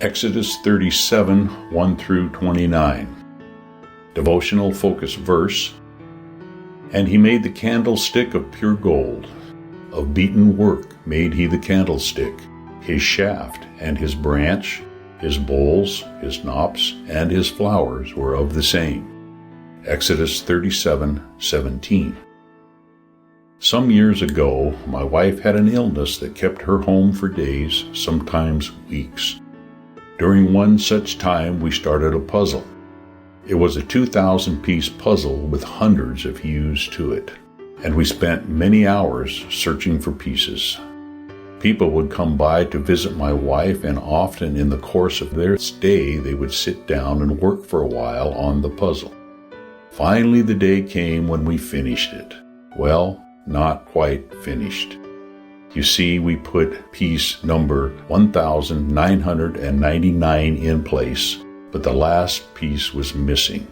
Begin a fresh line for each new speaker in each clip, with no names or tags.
Exodus 37, 1 through 29. Devotional focus verse. And he made the candlestick of pure gold. Of beaten work made he the candlestick. His shaft and his branch, his bowls, his knops, and his flowers were of the same. Exodus 37:17. Some years ago, my wife had an illness that kept her home for days, sometimes weeks. During one such time, we started a puzzle. It was a 2,000-piece puzzle with hundreds of hues to it, and we spent many hours searching for pieces. People would come by to visit my wife, and often in the course of their stay, they would sit down and work for a while on the puzzle. Finally, the day came when we finished it. Well, not quite finished. You see, we put piece number 1,999 in place, but the last piece was missing.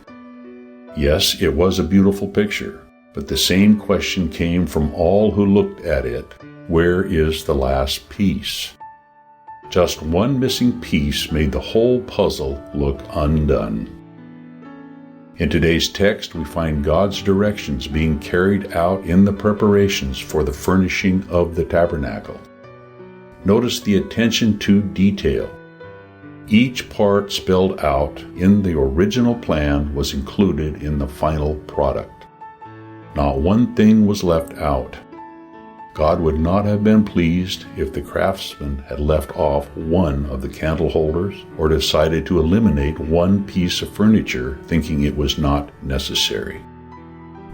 Yes, it was a beautiful picture, but the same question came from all who looked at it. Where is the last piece? Just one missing piece made the whole puzzle look undone. In today's text, we find God's directions being carried out in the preparations for the furnishing of the tabernacle. Notice the attention to detail. Each part spelled out in the original plan was included in the final product. Not one thing was left out. God would not have been pleased if the craftsman had left off one of the candle holders or decided to eliminate one piece of furniture thinking it was not necessary.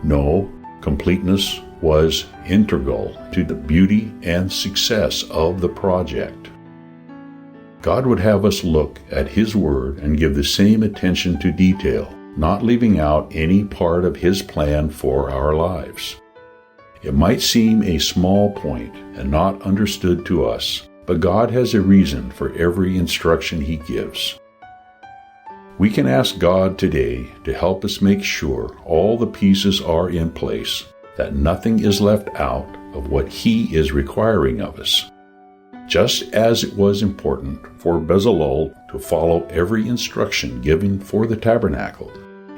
No, completeness was integral to the beauty and success of the project. God would have us look at His Word and give the same attention to detail, not leaving out any part of His plan for our lives. It might seem a small point and not understood to us, but God has a reason for every instruction He gives. We can ask God today to help us make sure all the pieces are in place, that nothing is left out of what He is requiring of us. Just as it was important for Bezalel to follow every instruction given for the tabernacle,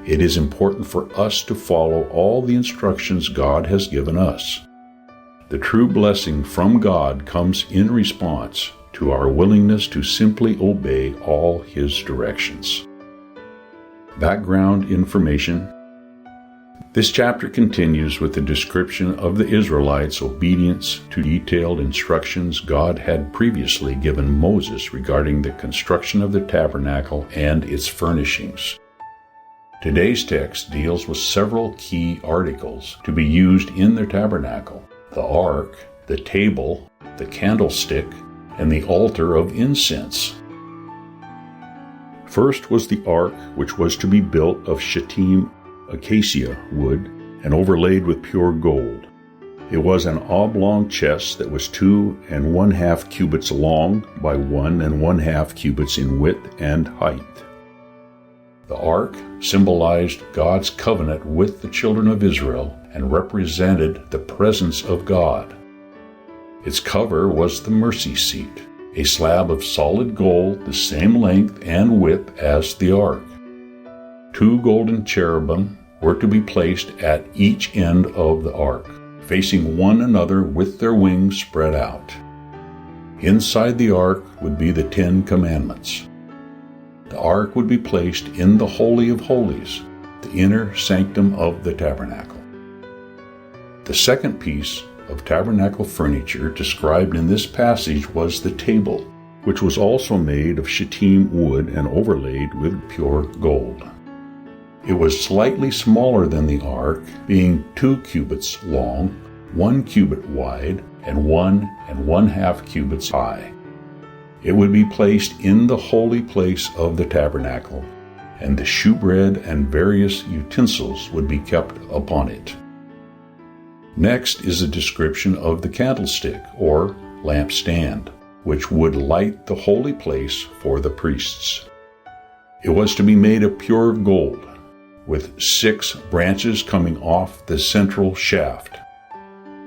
it is important for us to follow all the instructions God has given us. The true blessing from God comes in response to our willingness to simply obey all His directions. Background information. This chapter continues with the description of the Israelites' obedience to detailed instructions God had previously given Moses regarding the construction of the tabernacle and its furnishings. Today's text deals with several key articles to be used in the tabernacle: the ark, the table, the candlestick, and the altar of incense. First was the ark, which was to be built of shittim acacia wood and overlaid with pure gold. It was an oblong chest that was 2 1/2 cubits long by 1 1/2 cubits in width and height. The ark symbolized God's covenant with the children of Israel and represented the presence of God. Its cover was the mercy seat, a slab of solid gold the same length and width as the ark. 2 golden cherubim were to be placed at each end of the ark, facing one another with their wings spread out. Inside the ark would be the 10 Commandments. The ark would be placed in the Holy of Holies, the inner sanctum of the tabernacle. The second piece of tabernacle furniture described in this passage was the table, which was also made of shittim wood and overlaid with pure gold. It was slightly smaller than the ark, being 2 cubits long, 1 cubit wide, and 1 1/2 cubits high. It would be placed in the holy place of the tabernacle, and the shewbread and various utensils would be kept upon it. Next is a description of the candlestick, or lampstand, which would light the holy place for the priests. It was to be made of pure gold, with 6 branches coming off the central shaft.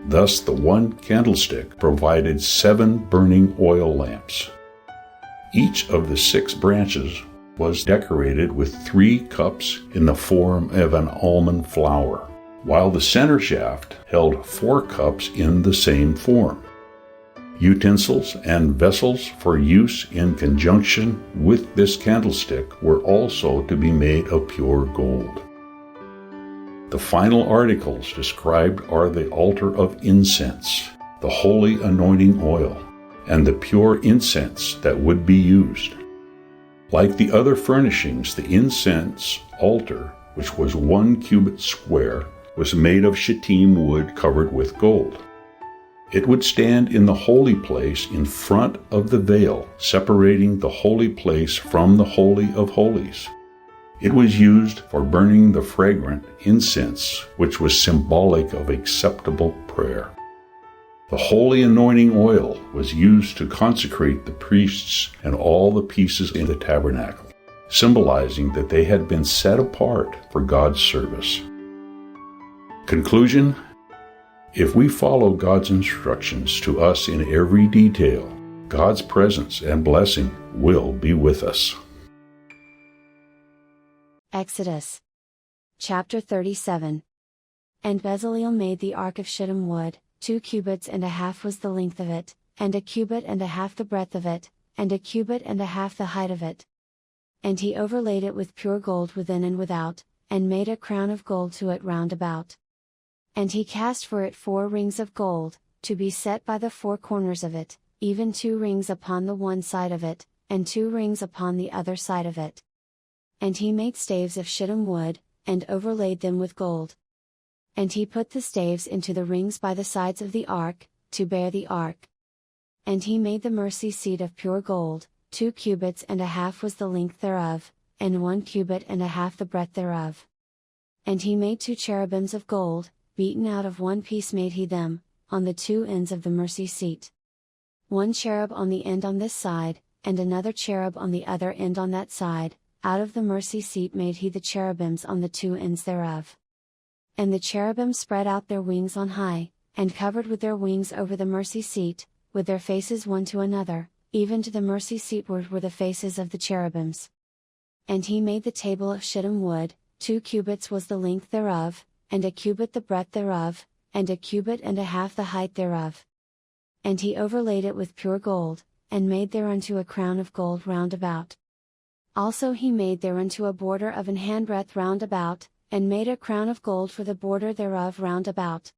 Thus, the one candlestick provided 7 burning oil lamps. Each of the 6 branches was decorated with 3 cups in the form of an almond flower, while the center shaft held 4 cups in the same form. Utensils and vessels for use in conjunction with this candlestick were also to be made of pure gold. The final articles described are the altar of incense, the holy anointing oil, and the pure incense that would be used. Like the other furnishings, the incense altar, which was 1 cubit square, was made of shittim wood covered with gold. It would stand in the holy place in front of the veil, separating the holy place from the Holy of Holies. It was used for burning the fragrant incense, which was symbolic of acceptable prayer. The holy anointing oil was used to consecrate the priests and all the pieces in the tabernacle, symbolizing that they had been set apart for God's service. Conclusion: if we follow God's instructions to us in every detail, God's presence and blessing will be with us.
Exodus chapter 37. And Bezaleel made the ark of shittim wood, 2 cubits and a half was the length of it, and 1 cubit and a half the breadth of it, and 1 cubit and a half the height of it. And he overlaid it with pure gold within and without, and made a crown of gold to it round about. And he cast for it 4 rings of gold, to be set by the 4 corners of it, even 2 rings upon the one side of it, and 2 rings upon the other side of it. And he made staves of shittim wood, and overlaid them with gold. And he put the staves into the rings by the sides of the ark, to bear the ark. And he made the mercy seat of pure gold, 2 cubits and a half was the length thereof, and 1 cubit and a half the breadth thereof. And he made 2 cherubims of gold, beaten out of 1 piece made he them, on the 2 ends of the mercy seat. 1 cherub on the end on this side, and another cherub on the other end on that side, out of the mercy seat made he the cherubims on the 2 ends thereof. And the cherubim spread out their wings on high, and covered with their wings over the mercy seat, with their faces one to another, even to the mercy seatward were the faces of the cherubims. And he made the table of shittim wood, 2 cubits was the length thereof, and 1 cubit the breadth thereof, and 1 cubit and a half the height thereof. And he overlaid it with pure gold, and made thereunto a crown of gold round about. Also he made thereunto a border of an handbreadth round about, and made a crown of gold for the border thereof round about.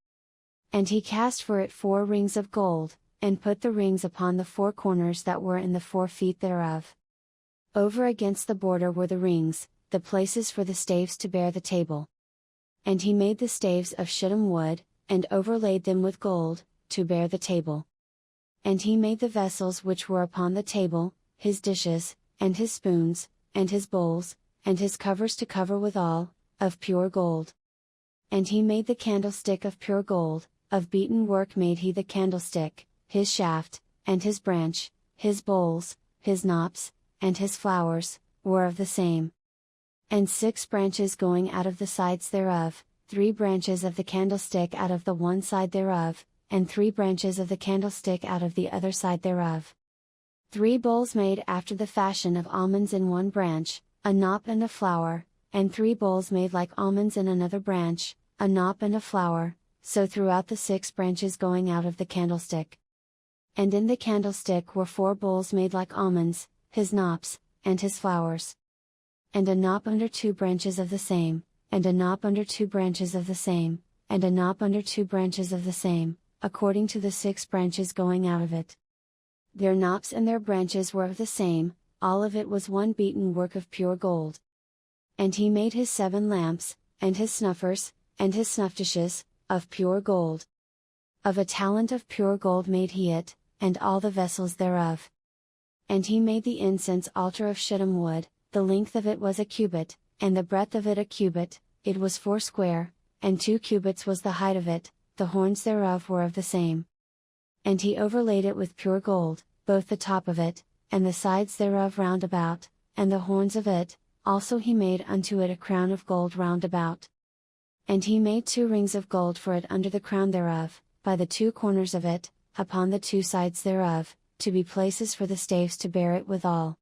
And he cast for it 4 rings of gold, and put the rings upon the 4 corners that were in the 4 feet thereof. Over against the border were the rings, the places for the staves to bear the table. And he made the staves of shittim wood, and overlaid them with gold, to bear the table. And he made the vessels which were upon the table, his dishes, and his spoons, and his bowls, and his covers to cover withal, of pure gold. And he made the candlestick of pure gold, of beaten work made he the candlestick, his shaft, and his branch, his bowls, his knops, and his flowers, were of the same. And 6 branches going out of the sides thereof, 3 branches of the candlestick out of the one side thereof, and 3 branches of the candlestick out of the other side thereof. 3 bowls made after the fashion of almonds in one branch, a knop and a flower, and 3 bowls made like almonds in another branch, a knop and a flower, so throughout the 6 branches going out of the candlestick. And in the candlestick were 4 bowls made like almonds, his knops, and his flowers. And a knop under 2 branches of the same, and a knop under 2 branches of the same, and a knop under 2 branches of the same, according to the 6 branches going out of it. Their knops and their branches were of the same, all of it was one beaten work of pure gold. And he made his 7 lamps, and his snuffers, and his snuff dishes, of pure gold. Of a talent of pure gold made he it, and all the vessels thereof. And he made the incense altar of shittim wood, the length of it was 1 cubit, and the breadth of it 1 cubit, it was 4 square, and 2 cubits was the height of it, the horns thereof were of the same. And he overlaid it with pure gold, both the top of it, and the sides thereof round about, and the horns of it, also he made unto it a crown of gold round about. And he made 2 rings of gold for it under the crown thereof, by the 2 corners of it, upon the 2 sides thereof, to be places for the staves to bear it withal.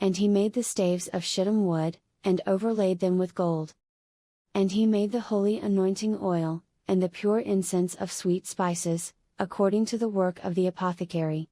And he made the staves of shittim wood, and overlaid them with gold. And he made the holy anointing oil, and the pure incense of sweet spices, according to the work of the apothecary.